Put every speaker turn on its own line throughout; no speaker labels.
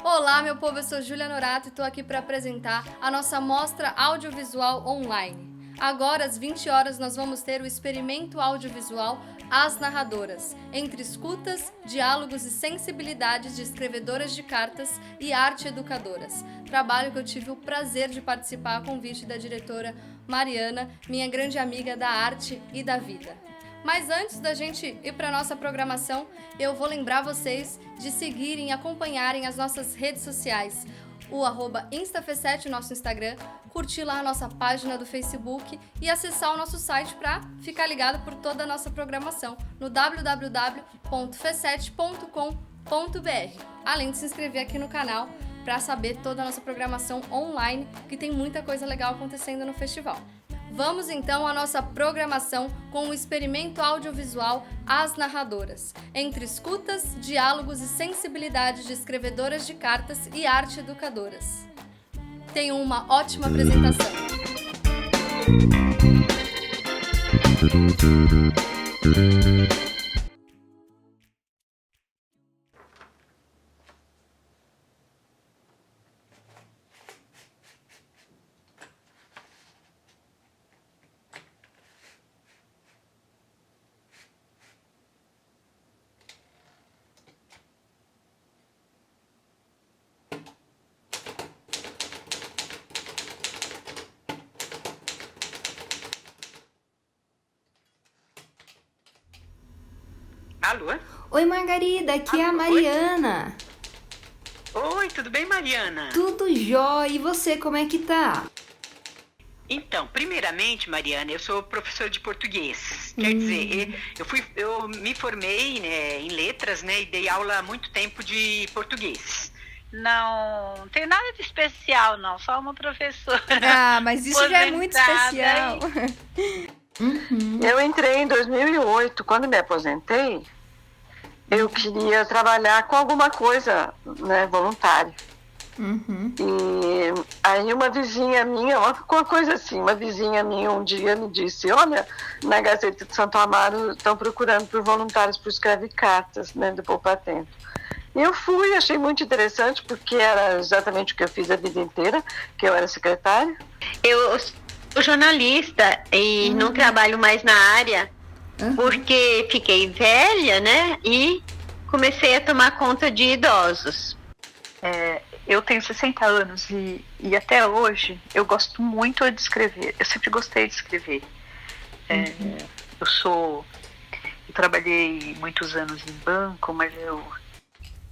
Olá, meu povo, eu sou Júlia Norato e estou aqui para apresentar a nossa mostra audiovisual online. Agora, às 20 horas, nós vamos ter o experimento audiovisual As Narradoras, entre escutas, diálogos e sensibilidades de escrevedoras de cartas e arte educadoras. Trabalho que eu tive o prazer de participar a convite da diretora Mariana, minha grande amiga da arte e da vida. Mas antes da gente ir para a nossa programação, eu vou lembrar vocês de seguirem e acompanharem as nossas redes sociais. O @InstaFe7, o nosso Instagram, curtir lá a nossa página do Facebook e acessar o nosso site para ficar ligado por toda a nossa programação no www.fe7.com.br. Além de se inscrever aqui no canal para saber toda a nossa programação online, que tem muita coisa legal acontecendo no festival. Vamos então à nossa programação com o experimento audiovisual As Narradoras, entre escutas, diálogos e sensibilidades de escrevedoras de cartas e arte educadoras. Tenham uma ótima apresentação.
Alô?
Oi, Margarida, aqui é a Mariana.
Oi, tudo bem, Mariana?
Tudo jóia, e você, como é que tá?
Então, primeiramente, Mariana, eu sou professora de português. Quer dizer, eu me formei, né, em letras, né, e dei aula há muito tempo de português.
Não tem nada de especial, não. Só uma professora.
Ah, mas isso já é muito especial.
Eu entrei em 2008, quando me aposentei, eu queria trabalhar com alguma coisa, né, voluntária. E aí uma vizinha minha, uma coisa assim, uma vizinha minha um dia me disse, olha, na Gazeta de Santo Amaro estão procurando por voluntários para escrever cartas, né, do Poupa-Tempo. E eu fui, achei muito interessante, porque era exatamente o que eu fiz a vida inteira, que eu era secretária.
Eu sou jornalista e não trabalho mais na área porque fiquei velha, né? E comecei a tomar conta de idosos.
Eu tenho 60 anos e até hoje eu gosto muito de escrever. Eu sempre gostei de escrever. Eu trabalhei muitos anos em banco, mas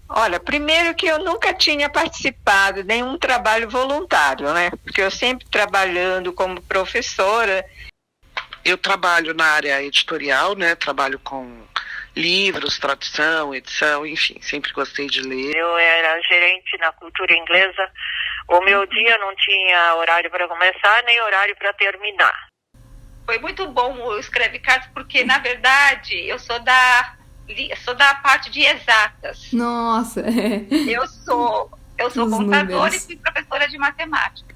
Olha, primeiro que eu nunca tinha participado de nenhum trabalho voluntário, né? Porque eu sempre trabalhando como professora.
Eu trabalho na área editorial, né? Trabalho com livros, tradução, edição, enfim, sempre gostei de ler.
Eu era gerente na cultura inglesa. O meu dia não tinha horário para começar nem horário para terminar.
Foi muito bom o Escreve Cartas, porque, na verdade, eu sou da parte de exatas.
Nossa!
Eu sou contadora e fui professora de matemática.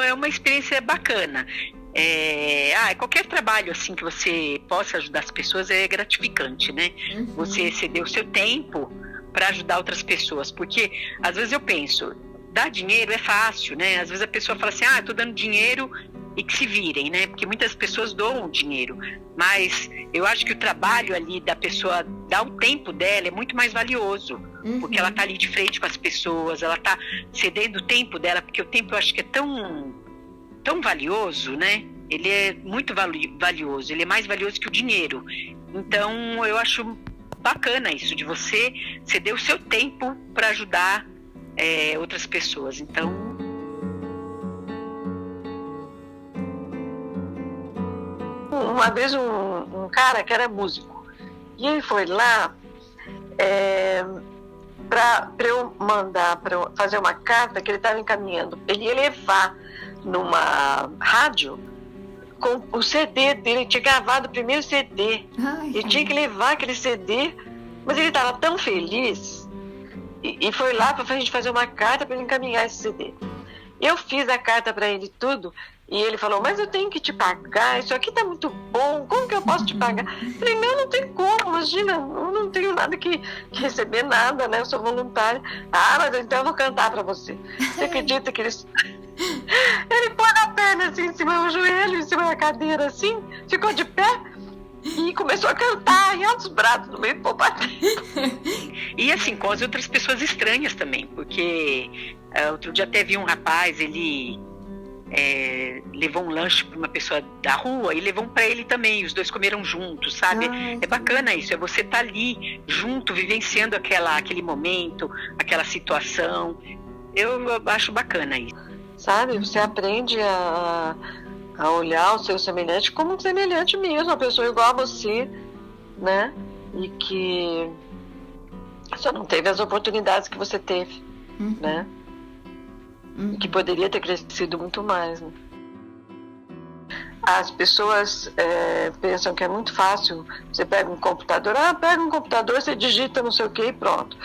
é uma experiência bacana. Qualquer trabalho assim que você possa ajudar as pessoas é gratificante, né? Você ceder o seu tempo para ajudar outras pessoas, porque às vezes eu penso, dar dinheiro é fácil, né? Às vezes a pessoa fala assim, eu tô dando dinheiro e que se virem, né? Porque muitas pessoas doam dinheiro, mas eu acho que o trabalho ali da pessoa, dar o tempo dela é muito mais valioso, porque ela tá ali de frente com as pessoas, ela tá cedendo o tempo dela, porque o tempo eu acho que é tão valioso, né? Ele é muito valioso, ele é mais valioso que o dinheiro. Então, eu acho bacana isso, de você ceder o seu tempo para ajudar outras pessoas. Então,
uma vez um cara que era músico, e ele foi lá para eu mandar, para eu fazer uma carta que ele estava encaminhando. Ele ia levar numa rádio com o CD dele, ele tinha gravado o primeiro CD. Ele tinha que levar aquele CD, mas ele estava tão feliz e foi lá para a gente fazer uma carta para ele encaminhar esse CD. Eu fiz a carta para ele tudo e ele falou, mas eu tenho que te pagar, isso aqui tá muito bom, como que eu posso te pagar? Eu falei, não tem como, imagina, eu não tenho nada que receber nada, né? Eu sou voluntária. Mas então eu vou cantar para você. Você acredita que ele pôs a perna assim em cima do joelho, em cima da cadeira assim, ficou de pé e começou a cantar em altos braços no meio do poupado.
E assim, com as outras pessoas estranhas também, porque outro dia até vi um rapaz, ele levou um lanche para uma pessoa da rua e levou um para ele também, os dois comeram juntos, sabe? É bacana isso, é você estar ali junto, vivenciando aquele momento, aquela situação. Eu acho bacana isso.
Sabe, você aprende a olhar o seu semelhante como um semelhante mesmo, uma pessoa igual a você, né? E que só não teve as oportunidades que você teve, né? E que poderia ter crescido muito mais, né? As pessoas pensam que é muito fácil, você pega um computador, você digita não sei o que e pronto.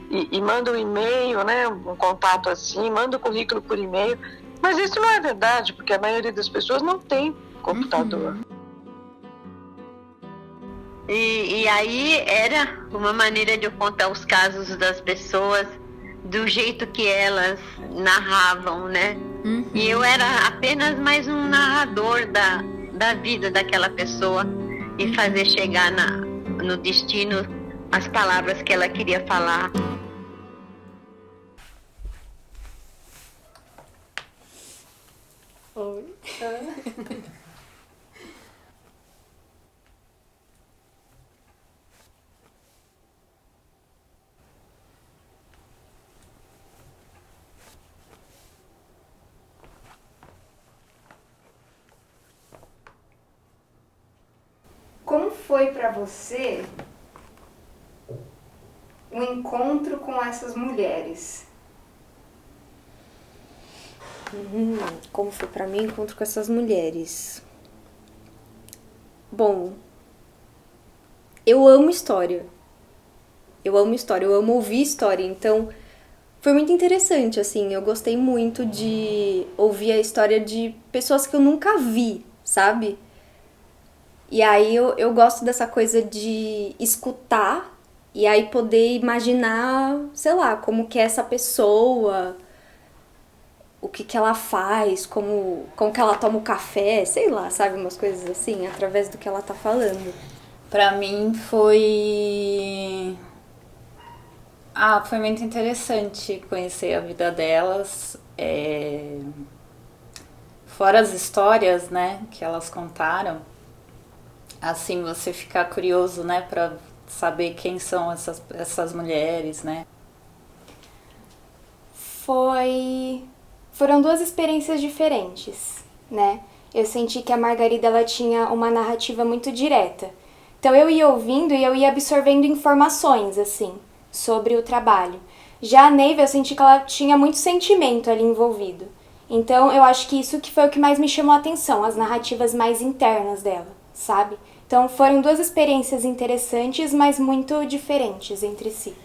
E manda um e-mail, né, um contato assim, manda o currículo por e-mail, mas isso não é verdade, porque a maioria das pessoas não tem computador.
E aí era uma maneira de eu contar os casos das pessoas do jeito que elas narravam, né? E eu era apenas mais um narrador da vida daquela pessoa e fazer chegar no destino as palavras que ela queria falar.
Oi.
Como foi para você o encontro com essas mulheres?
Como foi pra mim o encontro com essas mulheres? Bom, eu amo história. Eu amo ouvir história, então foi muito interessante, assim, eu gostei muito de ouvir a história de pessoas que eu nunca vi, sabe? E aí eu gosto dessa coisa de escutar e aí poder imaginar, sei lá, como que é essa pessoa, o que ela faz, como que ela toma o café, sei lá, sabe, umas coisas assim, através do que ela tá falando.
Pra mim foi muito interessante conhecer a vida delas, fora as histórias, né, que elas contaram, assim, você ficar curioso, né, pra saber quem são essas mulheres, né.
Foram duas experiências diferentes, né? Eu senti que a Margarida, ela tinha uma narrativa muito direta. Então eu ia ouvindo e eu ia absorvendo informações, assim, sobre o trabalho. Já a Neiva, eu senti que ela tinha muito sentimento ali envolvido. Então eu acho que isso que foi o que mais me chamou a atenção, as narrativas mais internas dela, sabe? Então foram duas experiências interessantes, mas muito diferentes entre si.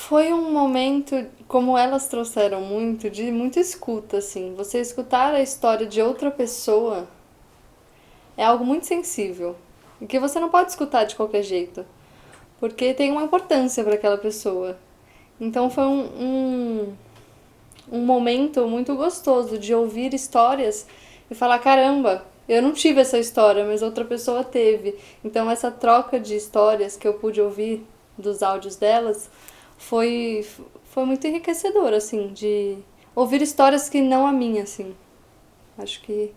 Foi um momento, como elas trouxeram muito, de muita escuta, assim. Você escutar a história de outra pessoa é algo muito sensível. E que você não pode escutar de qualquer jeito. Porque tem uma importância para aquela pessoa. Então foi um momento muito gostoso de ouvir histórias e falar, caramba, eu não tive essa história, mas outra pessoa teve. Então essa troca de histórias que eu pude ouvir dos áudios delas foi muito enriquecedor, assim, de ouvir histórias que não a minha, assim. Acho que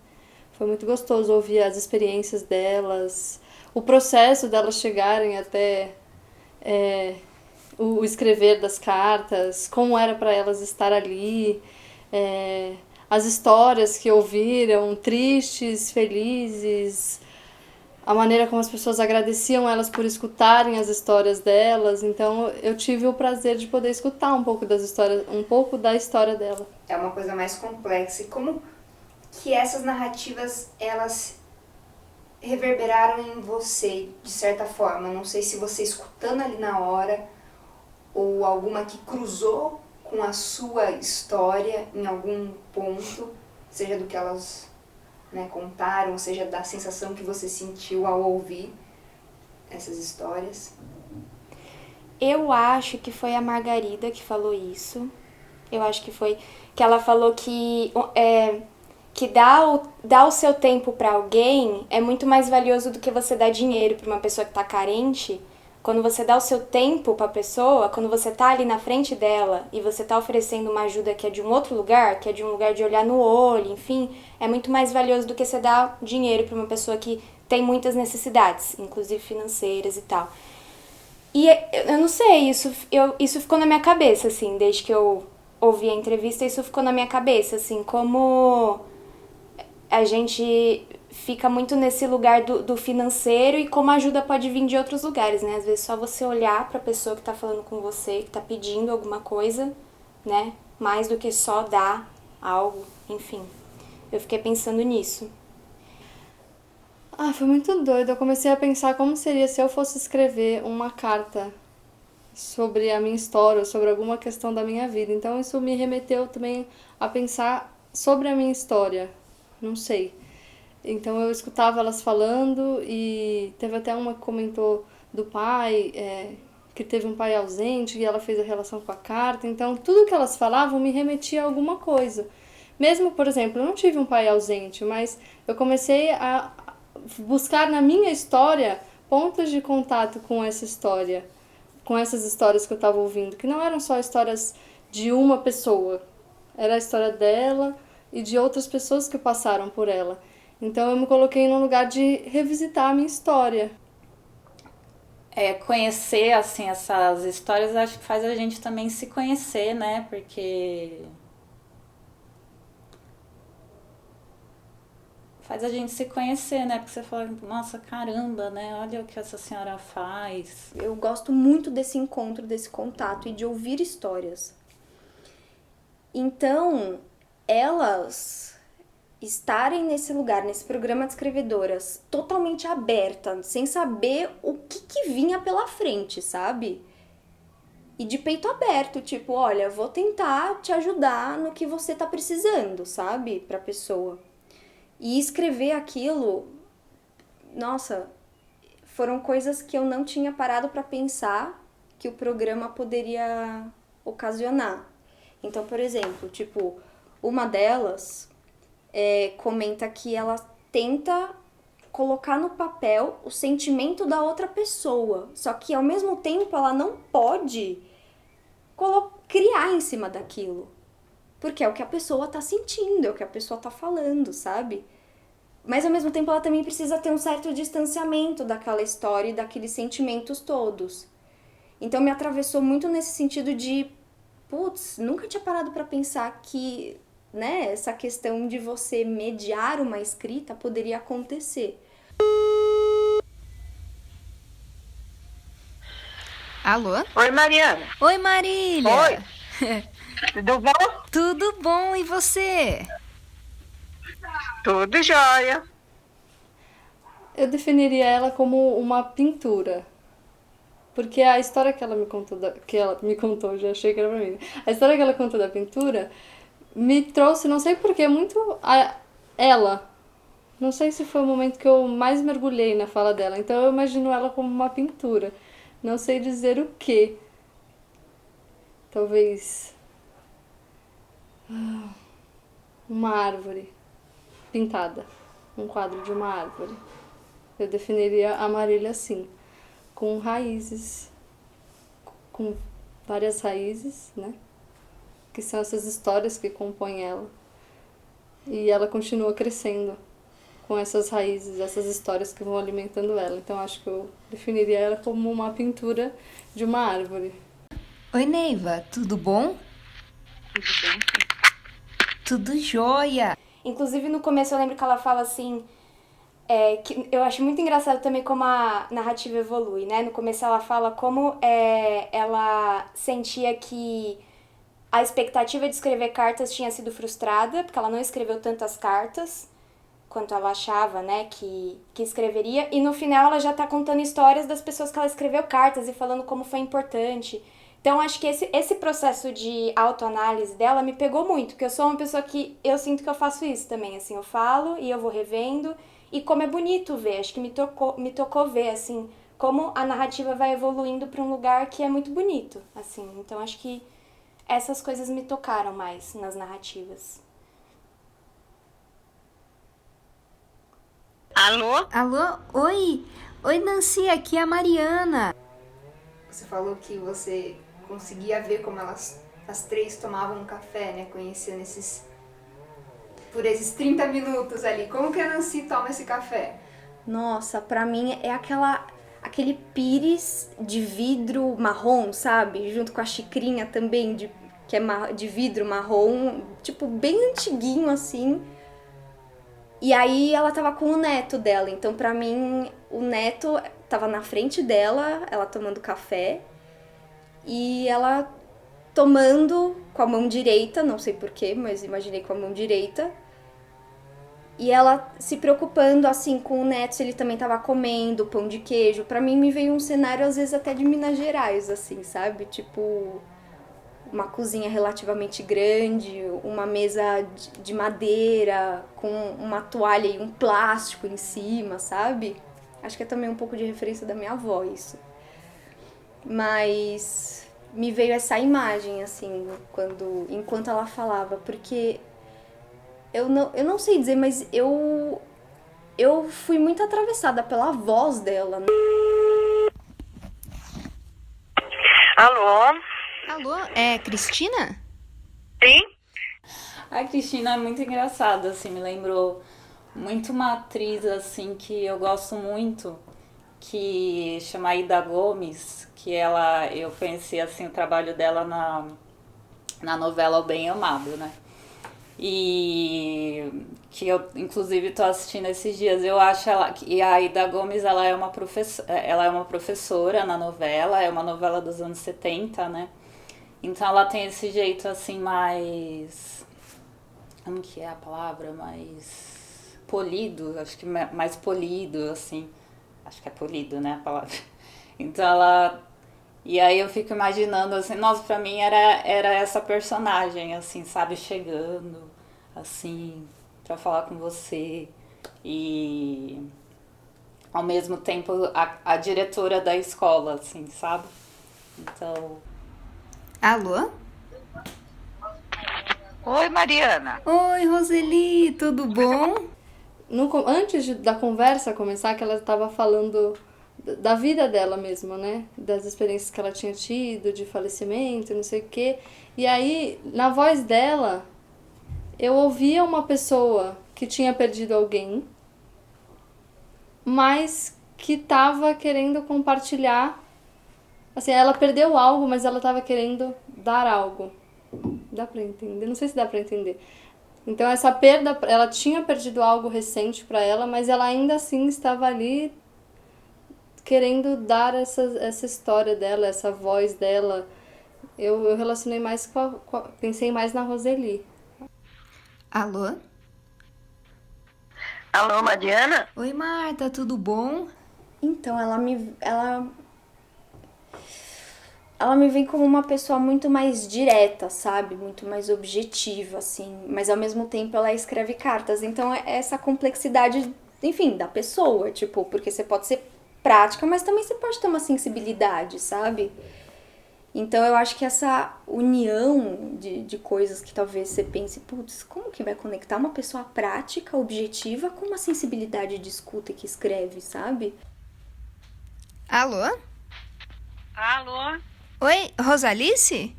foi muito gostoso ouvir as experiências delas, o processo delas chegarem até o escrever das cartas, como era para elas estar ali, as histórias que ouviram, tristes, felizes, a maneira como as pessoas agradeciam elas por escutarem as histórias delas. Então eu tive o prazer de poder escutar um pouco das histórias, um pouco da história dela.
É uma coisa mais complexa. E como que essas narrativas, elas reverberaram em você, de certa forma? Não sei se você escutando ali na hora, ou alguma que cruzou com a sua história em algum ponto, seja do que elas, né, contaram, seja da sensação que você sentiu ao ouvir essas histórias.
Eu acho que foi a Margarida que falou isso. Eu acho que foi que ela falou que dar o seu tempo para alguém é muito mais valioso do que você dar dinheiro para uma pessoa que tá carente. Quando você dá o seu tempo para a pessoa, quando você tá ali na frente dela e você tá oferecendo uma ajuda que é de um outro lugar, que é de um lugar de olhar no olho, enfim, é muito mais valioso do que você dar dinheiro para uma pessoa que tem muitas necessidades, inclusive financeiras e tal. E eu não sei, isso ficou na minha cabeça, assim, desde que eu ouvi a entrevista, isso ficou na minha cabeça, assim, como a gente fica muito nesse lugar do financeiro e como a ajuda pode vir de outros lugares, né? Às vezes só você olhar pra pessoa que tá falando com você, que tá pedindo alguma coisa, né? Mais do que só dar algo, enfim. Eu fiquei pensando nisso.
Foi muito doido. Eu comecei a pensar como seria se eu fosse escrever uma carta sobre a minha história, ou sobre alguma questão da minha vida. Então isso me remeteu também a pensar sobre a minha história. Não sei. Então eu escutava elas falando e teve até uma que comentou do pai, que teve um pai ausente e ela fez a relação com a carta. Então tudo que elas falavam me remetia a alguma coisa. Mesmo, por exemplo, eu não tive um pai ausente, mas eu comecei a buscar na minha história pontos de contato com essa história, com essas histórias que eu estava ouvindo, que não eram só histórias de uma pessoa, era a história dela e de outras pessoas que passaram por ela. Então eu me coloquei num lugar de revisitar a minha história.
Conhecer, assim, essas histórias, acho que faz a gente também se conhecer, né? Porque faz a gente se conhecer, né? Porque você fala, nossa, caramba, né? Olha o que essa senhora faz.
Eu gosto muito desse encontro, desse contato e de ouvir histórias. Então, elas estarem nesse lugar, nesse programa de escrevedoras, totalmente aberta, sem saber o que vinha pela frente, sabe? E de peito aberto, tipo, olha, vou tentar te ajudar no que você tá precisando, sabe? Pra pessoa. E escrever aquilo, nossa, foram coisas que eu não tinha parado pra pensar que o programa poderia ocasionar. Então, por exemplo, tipo, uma delas comenta que ela tenta colocar no papel o sentimento da outra pessoa, só que ao mesmo tempo ela não pode criar em cima daquilo, porque é o que a pessoa tá sentindo, é o que a pessoa tá falando, sabe? Mas ao mesmo tempo ela também precisa ter um certo distanciamento daquela história e daqueles sentimentos todos. Então me atravessou muito nesse sentido de, putz, nunca tinha parado pra pensar que, né, essa questão de você mediar uma escrita poderia acontecer.
Alô?
Oi, Mariana.
Oi, Marília.
Oi. Tudo bom?
Tudo bom, e você?
Tudo jóia.
Eu definiria ela como uma pintura. Porque a história que ela me contou, que ela me contou, já achei que era pra mim. A história que ela contou da pintura me trouxe, não sei porquê, muito ela. Não sei se foi o momento que eu mais mergulhei na fala dela. Então eu imagino ela como uma pintura. Não sei dizer o quê. Talvez uma árvore pintada. Um quadro de uma árvore. Eu definiria a Marília assim. Com raízes. Com várias raízes, né? Que são essas histórias que compõem ela. E ela continua crescendo com essas raízes, essas histórias que vão alimentando ela. Então acho que eu definiria ela como uma pintura de uma árvore.
Oi, Neiva, tudo bom?
Tudo bem?
Tudo jóia!
Inclusive, no começo eu lembro que ela fala assim, que eu acho muito engraçado também como a narrativa evolui, né? No começo ela fala como ela sentia que a expectativa de escrever cartas tinha sido frustrada, porque ela não escreveu tantas cartas quanto ela achava, né, que escreveria. E no final ela já tá contando histórias das pessoas que ela escreveu cartas e falando como foi importante. Então acho que esse processo de autoanálise dela me pegou muito, porque eu sou uma pessoa que eu sinto que eu faço isso também, assim, eu falo e eu vou revendo, e como é bonito ver, acho que me tocou ver, assim, como a narrativa vai evoluindo para um lugar que é muito bonito, assim. Então acho que essas coisas me tocaram mais nas narrativas.
Alô?
Alô? Oi! Oi, Nancy, aqui é a Mariana.
Você falou que você conseguia ver como as três tomavam um café, né? Conhecendo por esses 30 minutos ali. Como que a Nancy toma esse café?
Nossa, pra mim é aquele pires de vidro marrom, sabe? Junto com a xicrinha também, que é de vidro marrom, tipo, bem antiguinho assim. E aí ela tava com o neto dela, então pra mim o neto tava na frente dela, ela tomando café, e ela tomando com a mão direita, não sei porquê, mas imaginei com a mão direita, e ela se preocupando assim com o neto, se ele também tava comendo pão de queijo. Pra mim me veio um cenário às vezes até de Minas Gerais, assim, sabe? Tipo, uma cozinha relativamente grande, uma mesa de madeira com uma toalha e um plástico em cima, sabe? Acho que é também um pouco de referência da minha avó isso. Mas me veio essa imagem, assim, enquanto ela falava, porque eu não sei dizer, mas eu fui muito atravessada pela voz dela.
Alô?
Alô, é Cristina?
Sim?
A Cristina é muito engraçada, assim, me lembrou muito uma atriz, assim, que eu gosto muito, que chama Aida Gomes, que eu conheci, assim, o trabalho dela na novela O Bem Amado, né? E que eu, inclusive, tô assistindo esses dias. Eu acho e a Aida Gomes, ela é uma professora na novela, é uma novela dos anos 70, né? Então ela tem esse jeito, assim, mais... Como que é a palavra? Mais polido, acho que mais polido, assim. Acho que é polido, né, a palavra. Então ela... E aí eu fico imaginando, assim, nossa, pra mim era essa personagem, assim, sabe, chegando, assim, pra falar com você. E ao mesmo tempo a diretora da escola, assim, sabe? Então...
Alô?
Oi, Mariana.
Oi, Roseli, tudo bom?
Antes da conversa começar, que ela estava falando da vida dela mesmo, né? Das experiências que ela tinha tido, de falecimento, não sei o quê. E aí, na voz dela, eu ouvia uma pessoa que tinha perdido alguém, mas que estava querendo compartilhar. Assim, ela perdeu algo, mas ela estava querendo dar algo. Dá pra entender? Não sei se dá pra entender. Então, essa perda, ela tinha perdido algo recente pra ela, mas ela ainda assim estava ali querendo dar essa história dela, essa voz dela. Eu relacionei mais pensei mais na Roseli.
Alô?
Alô, Mariana?
Oi, Marta, tudo bom?
Então, ela me vem como uma pessoa muito mais direta, sabe? Muito mais objetiva, assim. Mas ao mesmo tempo ela escreve cartas. Então é essa complexidade, enfim, da pessoa, tipo, porque você pode ser prática, mas também você pode ter uma sensibilidade, sabe? Então eu acho que essa união de coisas que talvez você pense, putz, como que vai conectar uma pessoa prática, objetiva, com uma sensibilidade de escuta que escreve, sabe?
Alô?
Alô?
Oi, Rosalice?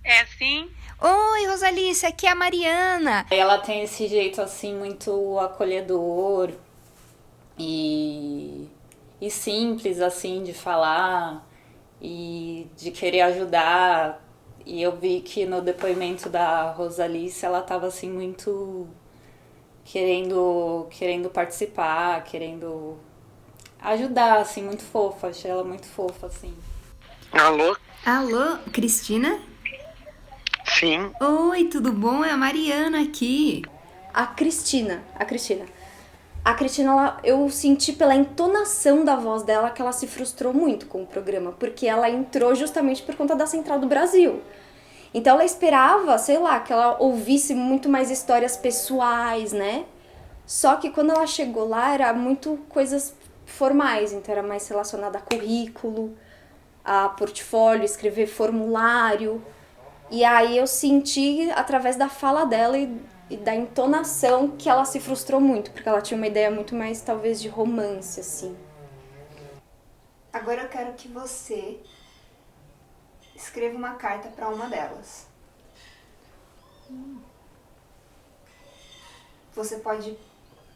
É sim?
Oi, Rosalice, aqui é a Mariana.
Ela tem esse jeito, assim, muito acolhedor e simples, assim, de falar e de querer ajudar. E eu vi que no depoimento da Rosalice, ela tava, assim, muito querendo participar, querendo ajudar, assim, muito fofa. Achei ela muito fofa, assim.
Alô?
Alô, Cristina?
Sim.
Oi, tudo bom? É a Mariana aqui.
A Cristina, eu senti pela entonação da voz dela que ela se frustrou muito com o programa, porque ela entrou justamente por conta da Central do Brasil. Então ela esperava, sei lá, que ela ouvisse muito mais histórias pessoais, né? Só que quando ela chegou lá, era muito coisas formais, então era mais relacionada a currículo, a portfólio, escrever formulário. E aí eu senti, através da fala dela e da entonação, que ela se frustrou muito, porque ela tinha uma ideia muito mais, talvez, de romance, assim.
Agora eu quero que você escreva uma carta para uma delas. Você pode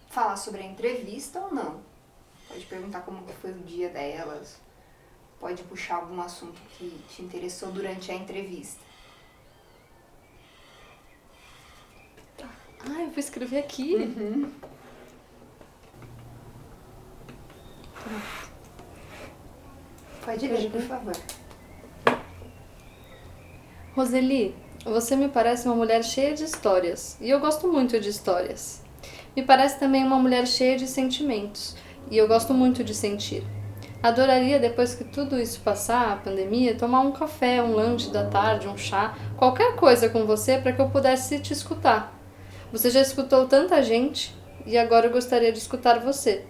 falar sobre a entrevista ou não. Pode perguntar como que foi o dia delas. Pode puxar algum assunto que te interessou durante a entrevista.
Ah, eu vou escrever aqui.
Uhum. Pode ler, por favor.
Roseli, você me parece uma mulher cheia de histórias. E eu gosto muito de histórias. Me parece também uma mulher cheia de sentimentos. E eu gosto muito de sentir. Adoraria, depois que tudo isso passar, a pandemia, tomar um café, um lanche da tarde, um chá, qualquer coisa com você para que eu pudesse te escutar. Você já escutou tanta gente e agora eu gostaria de escutar você.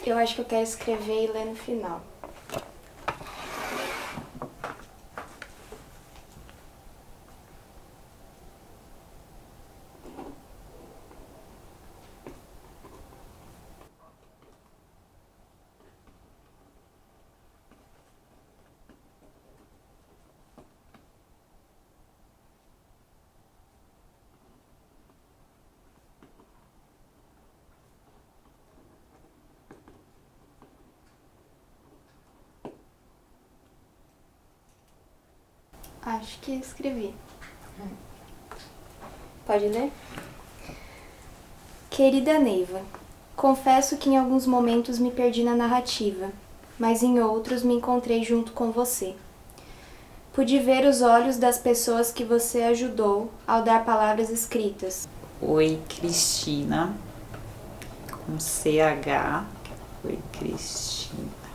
Eu acho que eu quero escrever e ler no final. Acho que escrevi. Pode ler? Querida Neiva, confesso que em alguns momentos me perdi na narrativa, mas em outros me encontrei junto com você. Pude ver os olhos das pessoas que você ajudou ao dar palavras escritas.
Oi, Cristina, com CH. Oi, Cristina.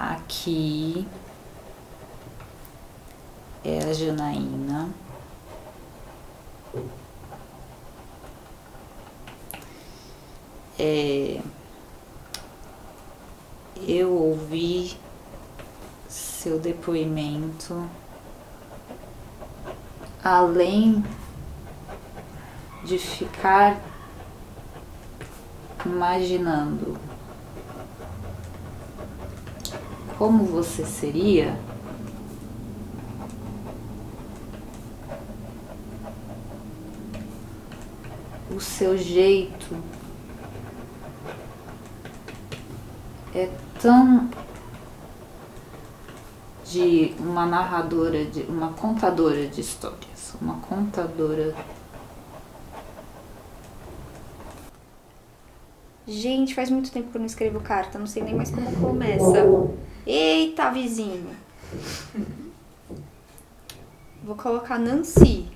Aqui é a Janaína. Eu ouvi seu depoimento, além de ficar imaginando como você seria, o seu jeito é tão de uma narradora, de uma contadora de histórias, uma contadora.
Gente, faz muito tempo que eu não escrevo carta, não sei nem mais como começa. Eita, vizinho. Vou colocar Nancy.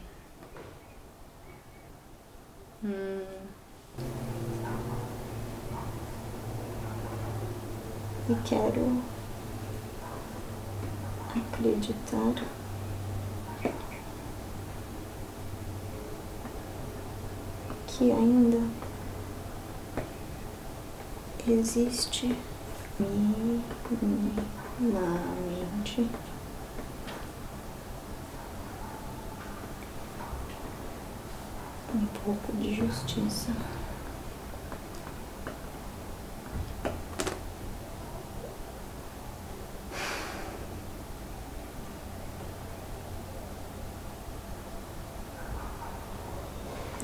O
quero acreditar que ainda existe minimamente um pouco de justiça.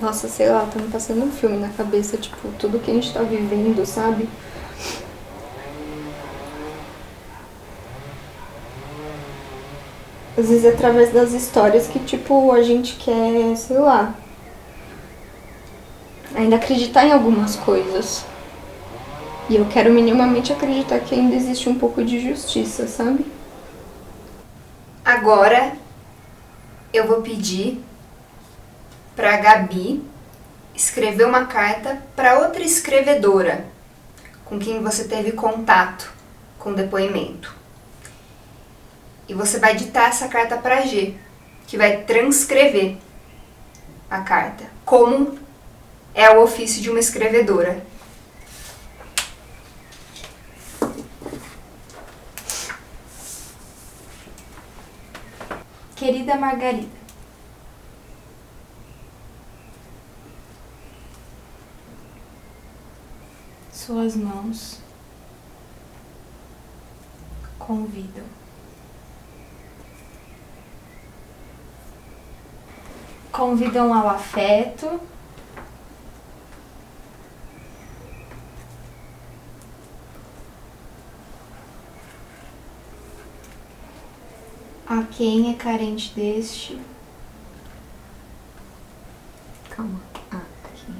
Nossa, sei lá, tá me passando um filme na cabeça, tipo, tudo que a gente tá vivendo, sabe? Às vezes é através das histórias que, tipo, a gente quer, sei lá, ainda acreditar em algumas coisas. E eu quero minimamente acreditar que ainda existe um pouco de justiça, sabe?
Agora eu vou pedir para a Gabi escrever uma carta para outra escrevedora com quem você teve contato com o depoimento. E você vai ditar essa carta para a G, que vai transcrever a carta, como é o ofício de uma escrevedora.
Querida Margarida, suas mãos convidam. Convidam ao afeto, a quem é carente deste. Calma. Aqui.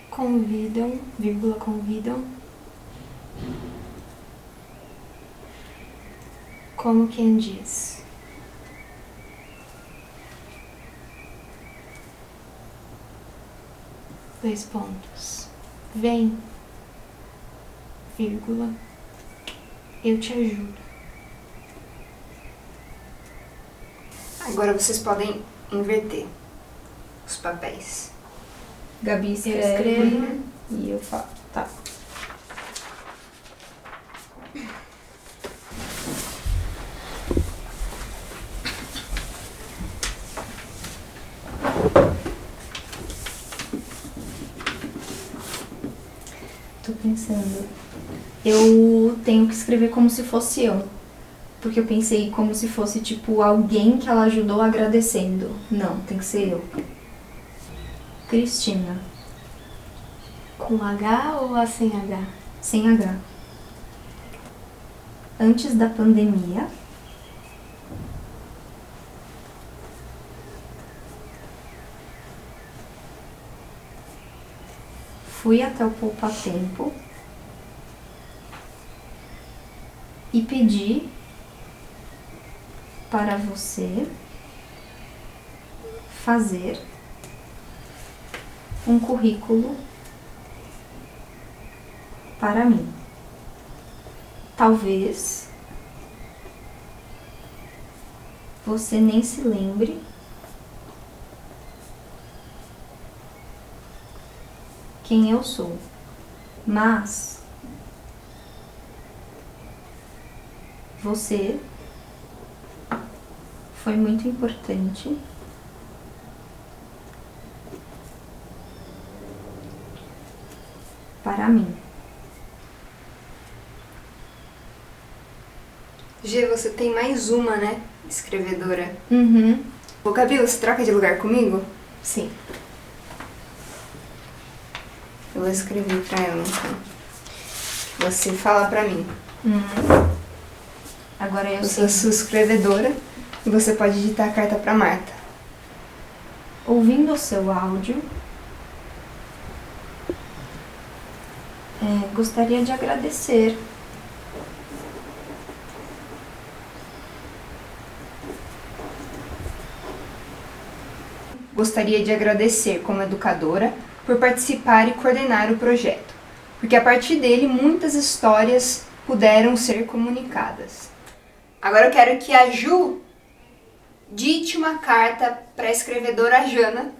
Convidam, vírgula, convidam. Como quem diz. Dois pontos. Vem, vírgula, eu te ajudo.
Agora vocês podem inverter os papéis.
Gabi escreve e eu falo. Tá. Tô pensando. Eu tenho que escrever como se fosse eu. Porque eu pensei como se fosse, tipo, alguém que ela ajudou agradecendo. Não, tem que ser eu. Cristina.
Com H ou sem H?
Sem H. Antes da pandemia, fui até o Poupa Tempo e pedi para você fazer um currículo para mim. Talvez você nem se lembre quem eu sou, mas você foi muito importante para mim.
G, você tem mais uma, né? Escrevedora.
Uhum.
Ô, Gabi, você troca de lugar comigo?
Sim.
Eu vou escrever pra ela, então. Você fala pra mim.
Agora eu
sou sua escrevedora e você pode ditar a carta pra Marta.
Ouvindo o seu áudio, gostaria de agradecer
gostaria de agradecer como educadora por participar e coordenar o projeto, porque a partir dele muitas histórias puderam ser comunicadas. Agora eu quero que a Ju dite uma carta para a escrevedora Jana.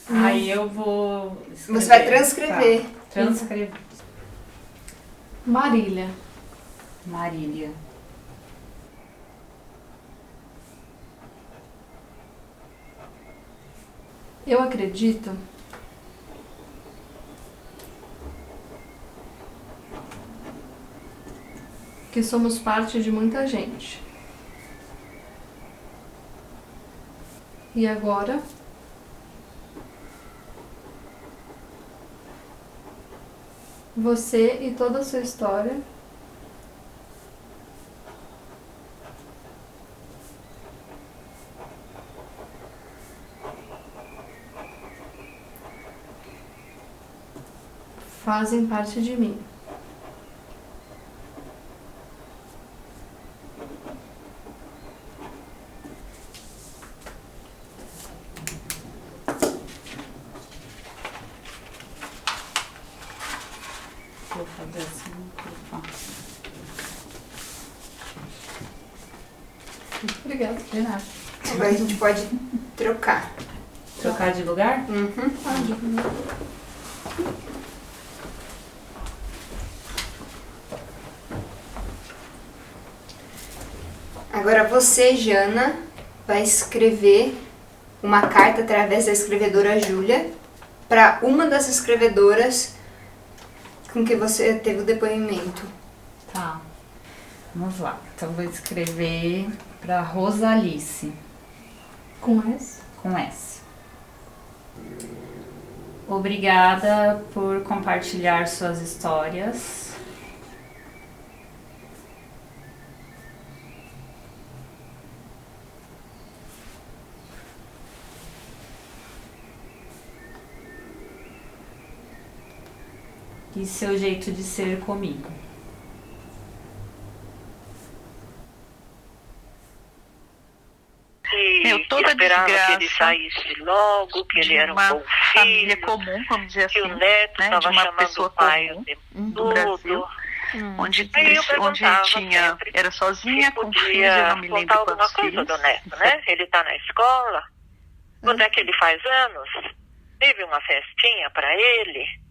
Aí eu vou escrever.
Você vai transcrever.
Tá. Transcrever.
Marília.
Marília.
Eu acredito que somos parte de muita gente. E agora você e toda a sua história fazem parte de mim.
Vou fazer assim,
Obrigada.
De nada.
Agora a gente pode trocar.
Trocar de lugar?
Agora você, Jana, vai escrever uma carta através da escrevedora Júlia para uma das escrevedoras com que você teve o depoimento.
Tá. Vamos lá. Então eu vou escrever para Rosalice.
Com S?
Com S. Obrigada por compartilhar suas histórias. E seu jeito de ser comigo.
Toda esperava que ele saísse logo, que ele era um bom filho,
comum, vamos dizer assim,
que o neto
né,
estava
de uma
chamando
pessoa
o pai
comum
o tempo
do
todo.
Brasil, onde tinha, era sozinha, com filhos, eu
Podia
não me lembro
contar alguma
quantos
coisa
filhos.
do neto, né? Ele está na escola, quando é que ele faz anos? Teve uma festinha para ele?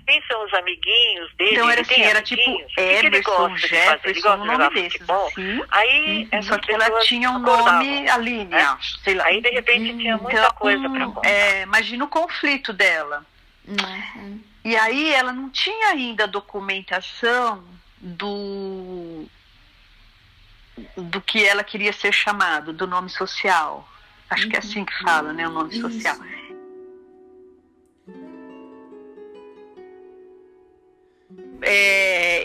Quem são os amiguinhos dele?
Então era
Ele tem
assim, era
amiguinhos?
tipo
O que que ele
Emerson,
gosta de fazer? Ele
Jefferson,
gosta
um
de
nome
jogar
desses
futebol?
assim.
Aí
Só
essas
que ela
pessoas
tinha um
acordavam,
nome, Aline,
né?
acho, sei lá.
Aí de repente tinha muita
Então,
coisa para contar.
imagina o conflito dela. E aí ela não tinha ainda a documentação do que ela queria ser chamado, do nome social. Acho que é assim que fala, né, o nome social.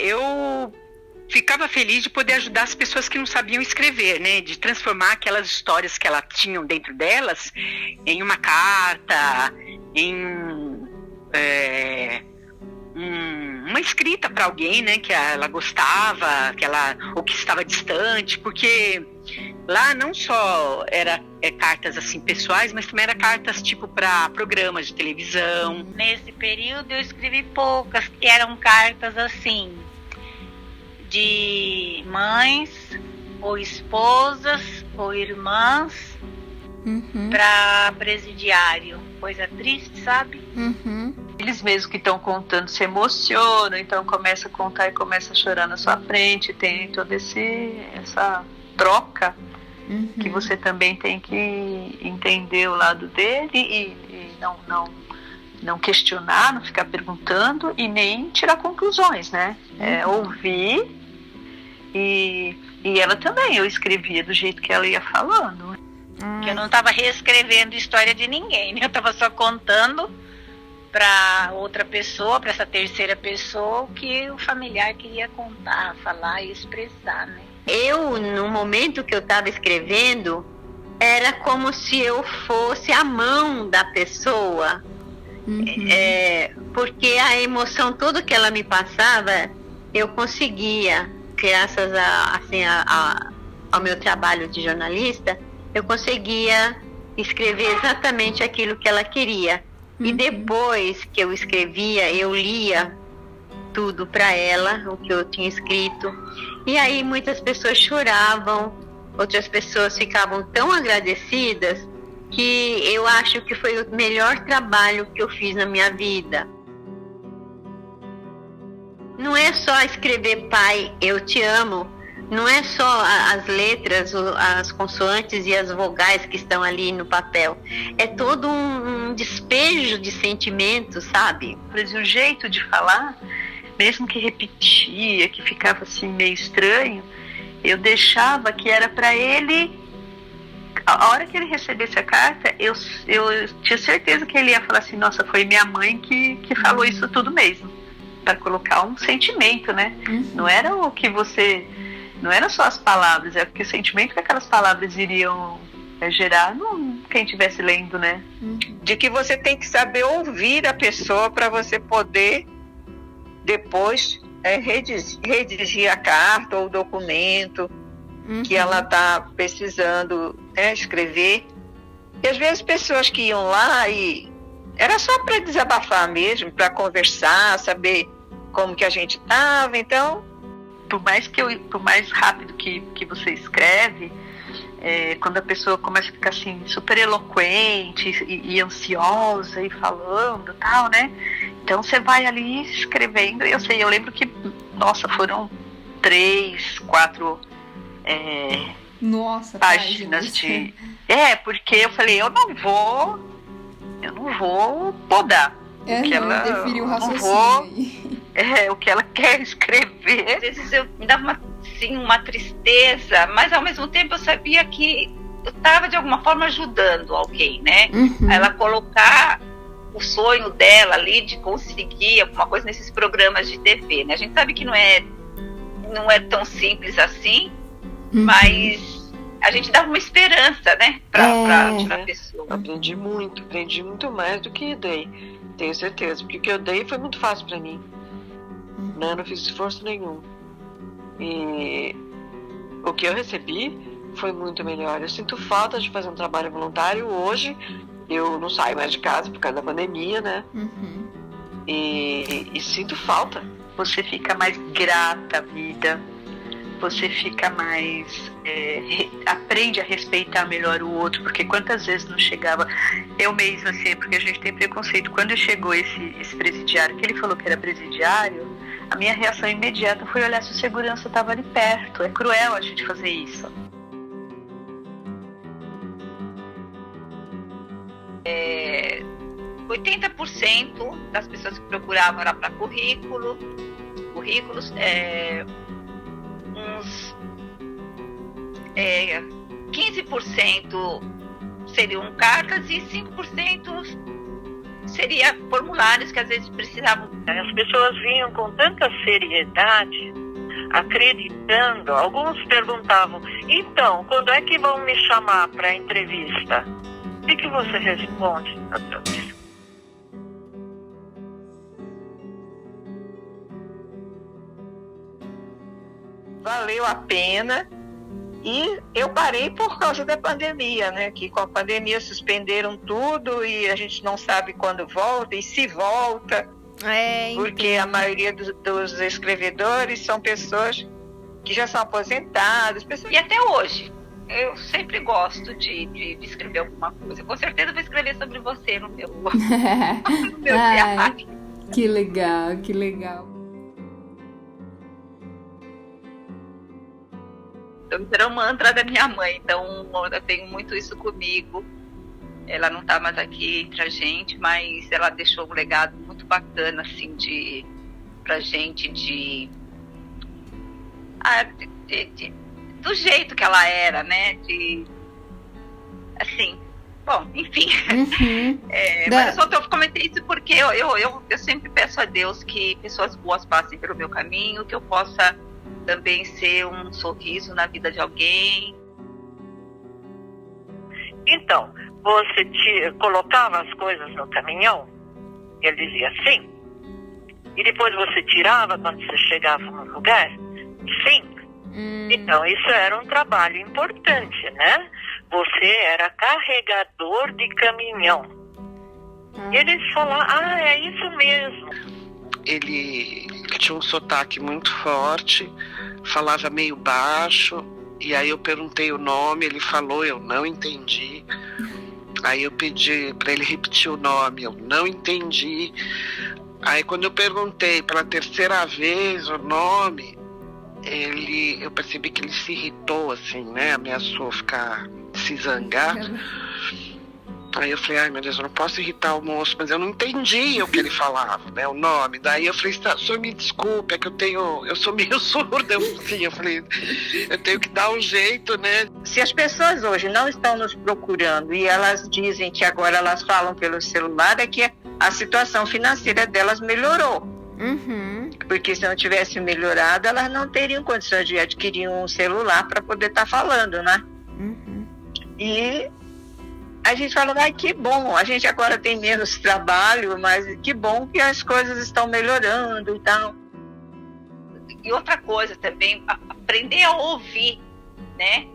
Eu ficava feliz de poder ajudar as pessoas que não sabiam escrever, né? De transformar aquelas histórias que elas tinham dentro delas em uma carta, em uma escrita para alguém, né? Que ela gostava, ou que estava distante, porque lá não só era cartas assim pessoais, mas também era cartas tipo para programas de televisão.
Nesse período eu escrevi poucas, que eram cartas assim de mães ou esposas ou irmãs para presidiário, coisa triste, sabe?
Eles mesmos que estão contando se emocionam, então começa a contar e começa a chorar na sua frente, tem toda essa troca que você também tem que entender o lado dele e não questionar, não ficar perguntando e nem tirar conclusões, né? Ouvir e ela também, eu escrevia do jeito que ela ia falando.
Que eu não estava reescrevendo história de ninguém, né? Eu estava só contando para outra pessoa, para essa terceira pessoa, o que o familiar queria contar, falar e expressar, né?
Eu, no momento que eu estava escrevendo, era como se eu fosse a mão da pessoa, porque a emoção toda que ela me passava, eu conseguia, graças ao meu trabalho de jornalista, eu conseguia escrever exatamente aquilo que ela queria. E depois que eu escrevia, eu lia tudo para ela, o que eu tinha escrito. E aí muitas pessoas choravam, outras pessoas ficavam tão agradecidas que eu acho que foi o melhor trabalho que eu fiz na minha vida. Não é só escrever pai, eu te amo. Não é só as letras, as consoantes e as vogais que estão ali no papel. É todo um despejo de sentimentos, sabe?
O jeito de falar, mesmo que repetia, que ficava assim meio estranho, eu deixava que era para ele. A hora que ele recebesse a carta, eu tinha certeza que ele ia falar assim: nossa, foi minha mãe que falou isso tudo mesmo. Para colocar um sentimento, né? Não era o que você... Não eram só as palavras, é porque o sentimento que aquelas palavras iriam gerar quem estivesse lendo, né?
De que você tem que saber ouvir a pessoa para você poder depois redigir a carta ou o documento que ela está precisando escrever. E às vezes pessoas que iam lá e era só para desabafar mesmo, para conversar, saber como que a gente estava, então...
Por mais rápido que você escreve, quando a pessoa começa a ficar assim super eloquente e ansiosa e falando tal, né? Então você vai ali escrevendo. Eu lembro que, nossa, foram 3, 4 páginas de... porque eu falei, eu não vou podar.
Interferir o raciocínio.
O que ela quer escrever.
Às vezes eu me dava uma tristeza, mas ao mesmo tempo eu sabia que eu estava de alguma forma ajudando alguém, né? Ela colocar o sonho dela ali de conseguir alguma coisa nesses programas de TV, né? A gente sabe que não é tão simples assim, mas a gente dava uma esperança, né? Pra pessoa.
Aprendi muito mais do que dei. Tenho certeza, porque o que eu dei foi muito fácil para mim. Não fiz esforço nenhum. E o que eu recebi foi muito melhor. Eu sinto falta de fazer um trabalho voluntário. Hoje eu não saio mais de casa por causa da pandemia, né? E sinto falta.
Você fica mais grata à vida. Você fica mais... aprende a respeitar melhor o outro, porque quantas vezes não chegava... Eu mesma, assim, porque a gente tem preconceito. Quando chegou esse presidiário, que ele falou que era presidiário, a minha reação imediata foi olhar se o segurança estava ali perto. É cruel a gente fazer isso.
80% das pessoas que procuravam era para currículos, uns 15% seriam cartas e 5% seria formulários que às vezes precisavam.
As pessoas vinham com tanta seriedade, acreditando. Alguns perguntavam: então, quando é que vão me chamar para entrevista? O que você responde?
Valeu a pena. E eu parei por causa da pandemia, né? Que com a pandemia suspenderam tudo e a gente não sabe quando volta e se volta. Porque a maioria dos escrevedores são pessoas que já são aposentadas.
E até hoje, eu sempre gosto de escrever alguma coisa. Com certeza vou escrever sobre você no meu diário.
Que legal, que legal.
Era um mantra da minha mãe, então eu tenho muito isso comigo. Ela não está mais aqui entre a gente, mas ela deixou um legado muito bacana, assim, pra gente, do jeito que ela era, né? Assim, bom, enfim. Mas eu comentei isso porque eu sempre peço a Deus que pessoas boas passem pelo meu caminho, que eu possa também ser um sorriso na vida de alguém.
Então, você colocava as coisas no caminhão? Ele dizia sim. E depois você tirava quando você chegava no lugar? Sim. Então, isso era um trabalho importante, né? Você era carregador de caminhão. E eles falaram, é isso mesmo.
Ele tinha um sotaque muito forte, falava meio baixo, e aí eu perguntei o nome, ele falou, eu não entendi. Aí eu pedi para ele repetir o nome, eu não entendi. Aí quando eu perguntei pela terceira vez o nome, eu percebi que ele se irritou, assim, né? Ameaçou se zangar. Aí eu falei, ai meu Deus, eu não posso irritar o moço, mas eu não entendi o que ele falava, né, o nome. Daí eu falei, senhor, me desculpe, é que eu sou meio surda. Eu falei, eu tenho que dar um jeito, né.
Se as pessoas hoje não estão nos procurando e elas dizem que agora elas falam pelo celular, é que a situação financeira delas melhorou. Porque se não tivesse melhorado, elas não teriam condições de adquirir um celular para poder estar falando, né. E a gente fala, que bom, a gente agora tem menos trabalho, mas que bom que as coisas estão melhorando e tal.
E outra coisa também, aprender a ouvir, né?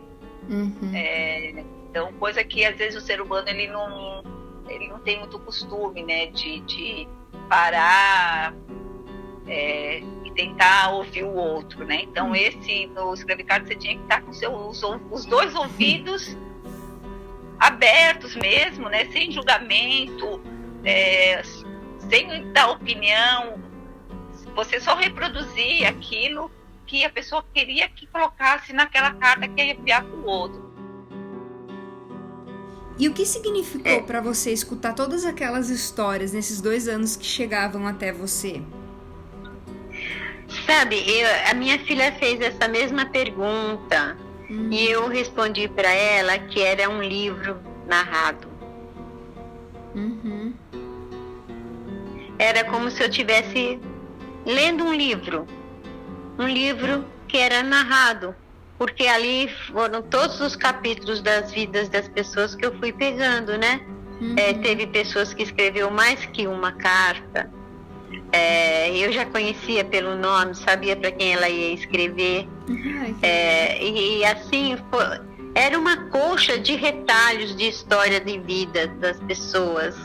Então, coisa que às vezes o ser humano ele não tem muito costume, né? De parar e tentar ouvir o outro, né? Então, no Escreve Carta você tinha que estar com os dois ouvidos abertos mesmo, né? Sem julgamento, sem dar opinião. Você só reproduzir aquilo que a pessoa queria que colocasse naquela carta que ia enviar para o outro.
E o que significou para você escutar todas aquelas histórias nesses 2 anos que chegavam até você?
Sabe, a minha filha fez essa mesma pergunta. E eu respondi para ela que era um livro narrado. Era como se eu estivesse lendo um livro que era narrado, porque ali foram todos os capítulos das vidas das pessoas que eu fui pegando, né? Teve pessoas que escreveu mais que uma carta. Eu já conhecia pelo nome, sabia para quem ela ia escrever. E assim, era uma colcha de retalhos de história de vida das pessoas.